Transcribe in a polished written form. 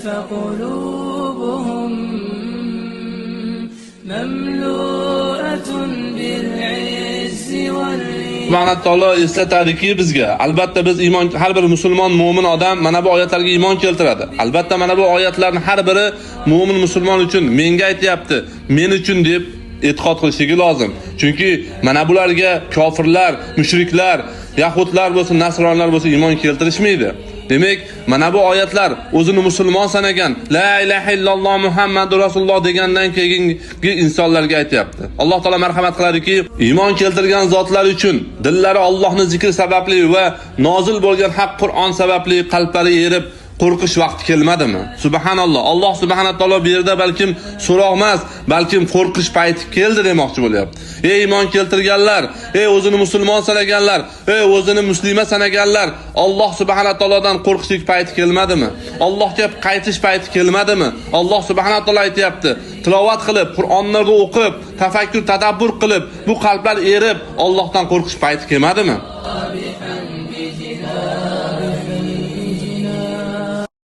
فقلوبهم مملوءة بالعز والإيمان. Subhanahu taolo eslatadiki bizga, albatta biz iymon, har bir musulmon, mu'min odam mana bu oyatlarga iymon keltiradi. Albatta mana bu oyatlarning har biri mu'min musulmon uchun menga aytayapti, men uchun deb e'tiqod qilishligi lozim. Chunki mana bularga kofirlar, mushriklar, yahudlar bo'lsin, nasronlar bo'lsin iymon keltirishmaydi. Demak, mana bu oyatlar o'zini musulmon sanagan, la ilaha illalloh Muhammadur rasululloh degandan keyingi insonlarga aytayapti. Alloh taolo marhamat qiladiki, iymon keltirgan zotlar uchun dillari Allohning zikri sababli va nozil bo'lgan haq Qur'on sababli qalblari erib qo'rqish vaqti kelmadimi? Subhanalloh. Alloh subhanahu taolo bu yerda balkim so'roq emas, balkim qo'rqish payti keldi demoqchi bo'lyapti. Ey iymon keltirganlar, ey o'zini musulmon sanaganlar, ey o'zini muslima sanaganlar, Alloh subhanahu taolodan qo'rqishlik payti kelmadimi? Allohga qaytish payti kelmadimi? Alloh subhanahu taolo aytayapti, tilovat qilib, Qur'onni o'qib, tafakkur, tadabbur qilib, bu qalblar erib, Allohdan qo'rqish payti kelmadimi?